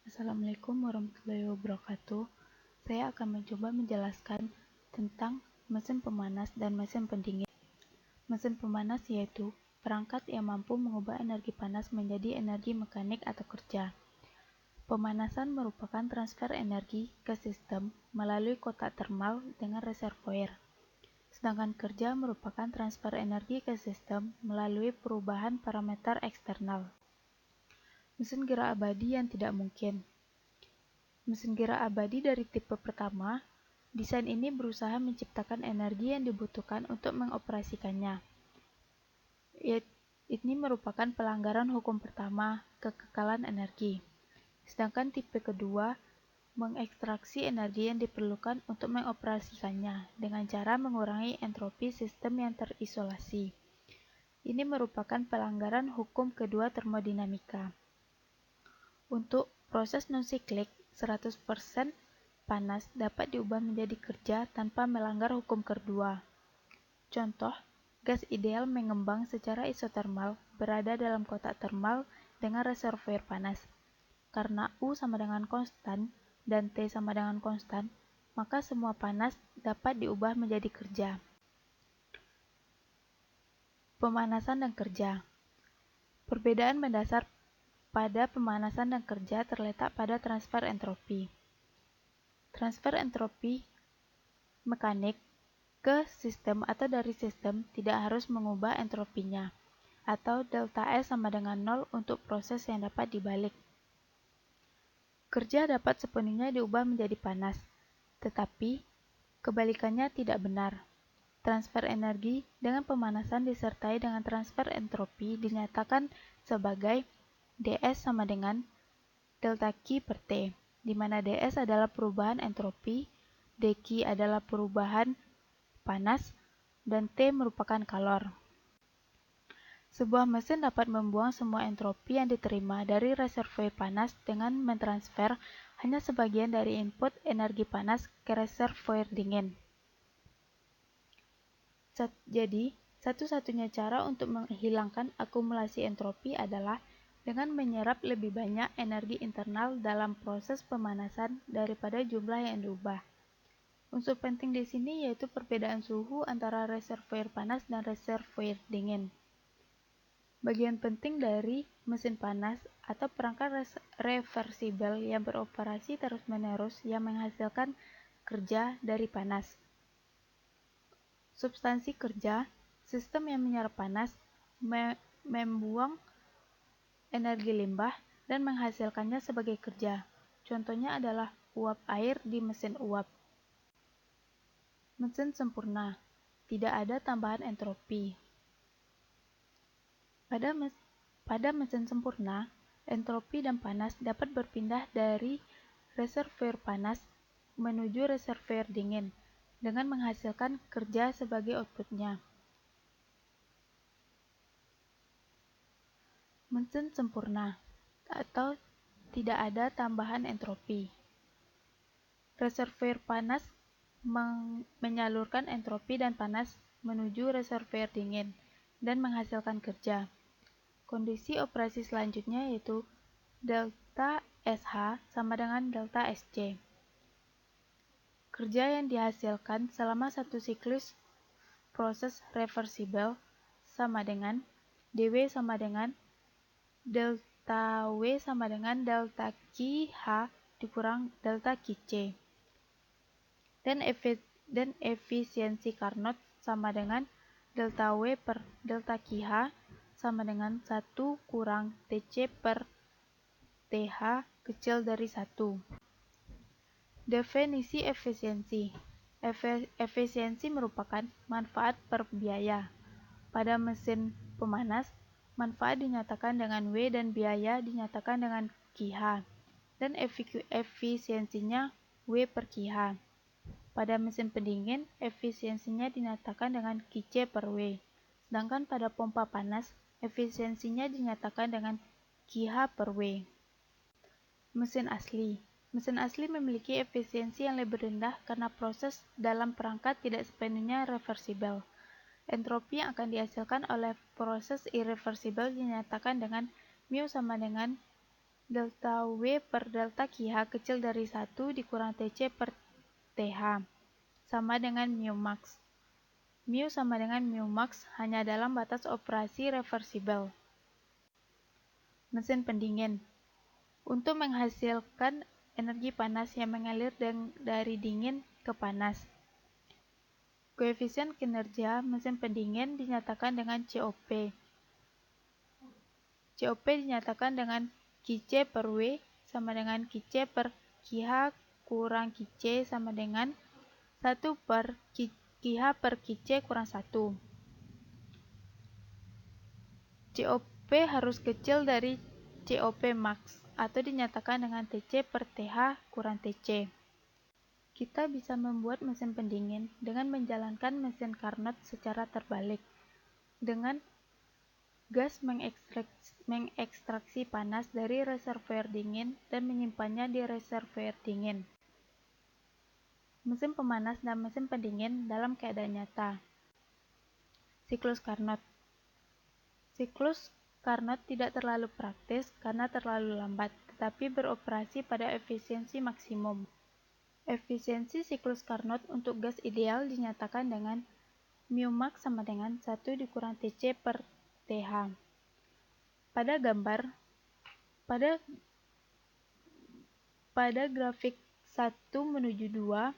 Assalamualaikum warahmatullahi wabarakatuh. Saya akan mencoba menjelaskan tentang mesin pemanas dan mesin pendingin. Mesin pemanas yaitu perangkat yang mampu mengubah energi panas menjadi energi mekanik atau kerja. Pemanasan merupakan transfer energi ke sistem melalui kotak termal dengan reservoir. Sedangkan kerja merupakan transfer energi ke sistem melalui perubahan parameter eksternal. Mesin gerak abadi yang tidak mungkin. Mesin gerak abadi dari tipe pertama, desain ini berusaha menciptakan energi yang dibutuhkan untuk mengoperasikannya. Ini merupakan pelanggaran hukum pertama, kekekalan energi. Sedangkan tipe kedua, mengekstraksi energi yang diperlukan untuk mengoperasikannya dengan cara mengurangi entropi sistem yang terisolasi. Ini merupakan pelanggaran hukum kedua termodinamika. Untuk proses non-siklik, 100% panas dapat diubah menjadi kerja tanpa melanggar hukum kedua. Contoh, gas ideal mengembang secara isotermal berada dalam kotak termal dengan reservoir panas. Karena U sama dengan konstan dan T sama dengan konstan, maka semua panas dapat diubah menjadi kerja. Pemanasan dan kerja. Perbedaan mendasar pada pemanasan dan kerja terletak pada transfer entropi. Transfer entropi mekanik ke sistem atau dari sistem tidak harus mengubah entropinya, atau delta S sama dengan 0 untuk proses yang dapat dibalik. Kerja dapat sepenuhnya diubah menjadi panas, tetapi kebalikannya tidak benar. Transfer energi dengan pemanasan disertai dengan transfer entropi dinyatakan sebagai ds sama dengan delta Q per T, di mana ds adalah perubahan entropi, dq adalah perubahan panas, dan T merupakan kalor. Sebuah mesin dapat membuang semua entropi yang diterima dari reservoir panas dengan mentransfer hanya sebagian dari input energi panas ke reservoir dingin. Jadi, satu-satunya cara untuk menghilangkan akumulasi entropi adalah dengan menyerap lebih banyak energi internal dalam proses pemanasan daripada jumlah yang diubah. Unsur penting di sini yaitu perbedaan suhu antara reservoir panas dan reservoir dingin. Bagian penting dari mesin panas atau perangkat reversibel yang beroperasi terus-menerus yang menghasilkan kerja dari panas. Substansi kerja, sistem yang menyerap panas, membuang energi limbah, dan menghasilkannya sebagai kerja. Contohnya adalah uap air di mesin uap. Mesin sempurna, tidak ada tambahan entropi. Pada mesin sempurna, entropi dan panas dapat berpindah dari reservoir panas menuju reservoir dingin dengan menghasilkan kerja sebagai outputnya. Mesin sempurna atau tidak ada tambahan entropi. Reservoir panas menyalurkan entropi dan panas menuju reservoir dingin dan menghasilkan kerja. Kondisi operasi selanjutnya yaitu delta SH sama dengan delta SC. Kerja yang dihasilkan selama satu siklus proses reversibel sama dengan dW sama dengan delta W sama dengan delta QH dikurang delta QC. Dan efisiensi Carnot sama dengan delta W per delta QH sama dengan 1 kurang TC per TH kecil dari 1. Definisi efisiensi. Efisiensi merupakan manfaat per biaya. Pada mesin pemanas, manfaat dinyatakan dengan W dan biaya dinyatakan dengan QH, dan efisiensinya W per QH. Pada mesin pendingin, efisiensinya dinyatakan dengan QC per W. Sedangkan pada pompa panas, efisiensinya dinyatakan dengan QH per W. Mesin asli. Mesin asli memiliki efisiensi yang lebih rendah karena proses dalam perangkat tidak sepenuhnya reversibel. Entropi yang akan dihasilkan oleh proses irreversibel dinyatakan dengan mu sama dengan delta W per delta QH kecil dari 1 dikurang TC per TH sama dengan mu max. Mu sama dengan mu max hanya dalam batas operasi reversibel. Mesin pendingin. Untuk menghasilkan energi panas yang mengalir dari dingin ke panas. Koefisien kinerja mesin pendingin dinyatakan dengan COP. COP dinyatakan dengan QC per W sama dengan QC per QH kurang QC sama dengan 1 per QH per QC kurang 1. COP harus kecil dari COP max atau dinyatakan dengan TC per TH kurang TC. Kita bisa membuat mesin pendingin dengan menjalankan mesin Carnot secara terbalik. Dengan gas mengekstraksi panas dari reservoir dingin dan menyimpannya di reservoir dingin. Mesin pemanas dan mesin pendingin dalam keadaan nyata. Siklus Carnot. Siklus Carnot tidak terlalu praktis karena terlalu lambat, tetapi beroperasi pada efisiensi maksimum. Efisiensi siklus Carnot untuk gas ideal dinyatakan dengan mu max sama dengan 1 dikurang TC per TH. Pada gambar, pada grafik 1 menuju 2,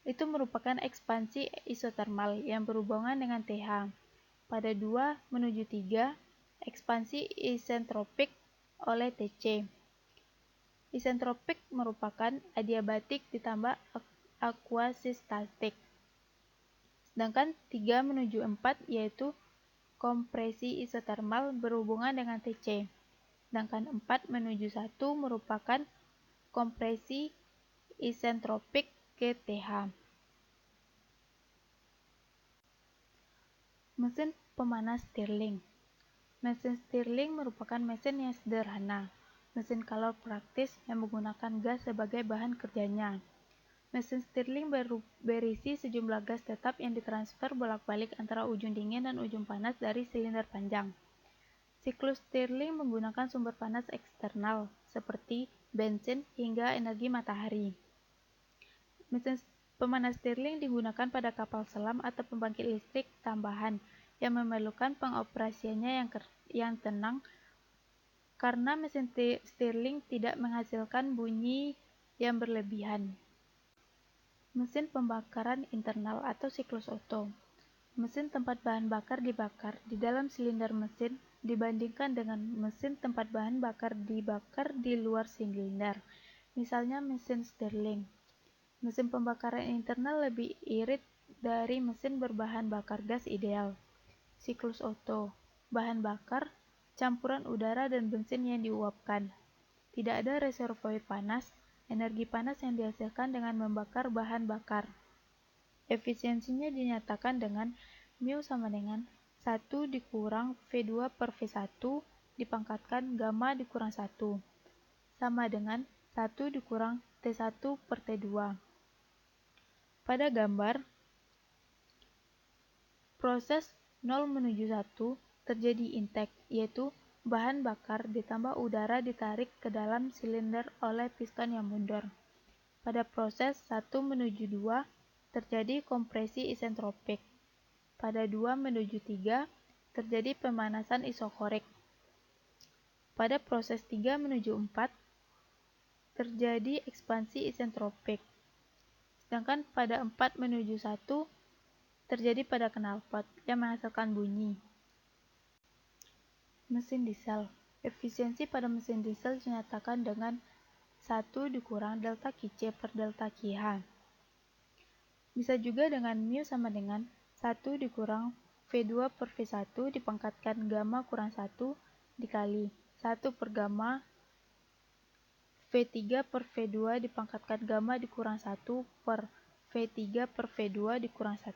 itu merupakan ekspansi isotermal yang berhubungan dengan TH. Pada 2 menuju 3, ekspansi isentropik oleh TC. Isentropik merupakan adiabatik ditambah akuasistatik. Sedangkan 3 menuju 4 yaitu kompresi isotermal berhubungan dengan TC. Sedangkan 4 menuju 1 merupakan kompresi isentropik ke TH. Mesin pemanas Stirling. Mesin Stirling merupakan mesin yang sederhana, mesin kalor praktis yang menggunakan gas sebagai bahan kerjanya. Mesin Stirling berisi sejumlah gas tetap yang ditransfer bolak-balik antara ujung dingin dan ujung panas dari silinder panjang. Siklus Stirling menggunakan sumber panas eksternal, seperti bensin hingga energi matahari. Mesin pemanas Stirling digunakan pada kapal selam atau pembangkit listrik tambahan yang memerlukan pengoperasiannya yang tenang karena mesin Stirling tidak menghasilkan bunyi yang berlebihan. Mesin pembakaran internal atau siklus Otto. Mesin tempat bahan bakar dibakar di dalam silinder mesin dibandingkan dengan mesin tempat bahan bakar dibakar di luar silinder, misalnya mesin Stirling. Mesin pembakaran internal lebih irit dari mesin berbahan bakar gas ideal. Siklus Otto. Bahan bakar, campuran udara dan bensin yang diuapkan. Tidak ada reservoir panas. Energi panas yang dihasilkan dengan membakar bahan bakar. Efisiensinya dinyatakan dengan mu sama dengan 1 dikurang V2 per V1 dipangkatkan gamma dikurang 1 sama dengan 1 dikurang T1 per T2. Pada gambar, proses 0 menuju 1 terjadi intake, yaitu bahan bakar ditambah udara ditarik ke dalam silinder oleh piston yang mundur. Pada proses 1 menuju 2 terjadi kompresi isentropik. Pada 2 menuju 3 terjadi pemanasan isokorik. Pada proses 3 menuju 4 terjadi ekspansi isentropik. Sedangkan pada 4 menuju 1 terjadi pada knalpot yang menghasilkan bunyi. Mesin diesel. Efisiensi pada mesin diesel dinyatakan dengan 1 dikurang delta QC per delta QH. Bisa juga dengan mu sama dengan 1 dikurang V2 per V1 dipangkatkan gamma kurang 1 dikali 1 per gamma V3 per V2 dipangkatkan gamma dikurang 1 per V3 per V2 dikurang 1.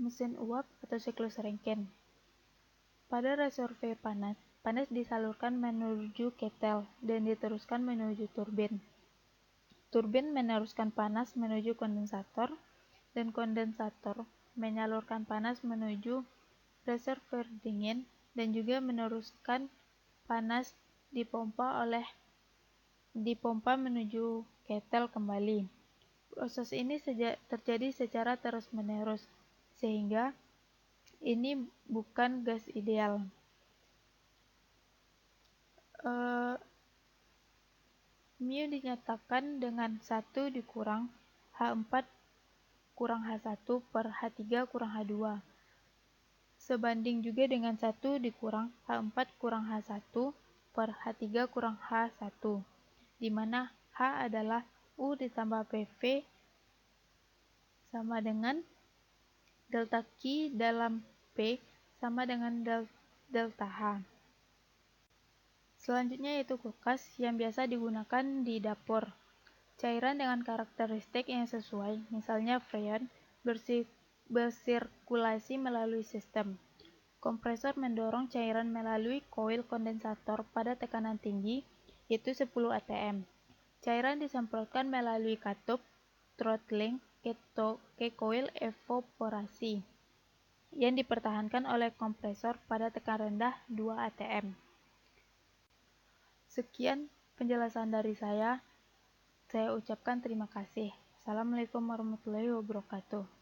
Mesin uap atau siklus Rankine. Pada reservoir panas, panas disalurkan menuju ketel dan diteruskan menuju turbin. Turbin meneruskan panas menuju kondensator, dan kondensator menyalurkan panas menuju reservoir dingin dan juga meneruskan panas dipompa menuju ketel kembali. Proses ini terjadi secara terus-menerus, sehingga ini bukan gas ideal. Mu dinyatakan dengan 1 dikurang H4 kurang H1 per H3 kurang H2. Sebanding juga dengan 1 dikurang H4 kurang H1 per H3 kurang H1, di mana H adalah U ditambah PV sama dengan delta Q dalam P sama dengan delta H. Selanjutnya yaitu kulkas yang biasa digunakan di dapur. Cairan dengan karakteristik yang sesuai, misalnya freon, bersirkulasi melalui sistem. Kompresor mendorong cairan melalui koil kondensator pada tekanan tinggi, yaitu 10 atm. Cairan disemprotkan melalui katup throttling ke koil evaporasi yang dipertahankan oleh kompresor pada tekanan rendah 2 atm. Sekian penjelasan dari saya. Saya ucapkan terima kasih. Assalamualaikum warahmatullahi wabarakatuh.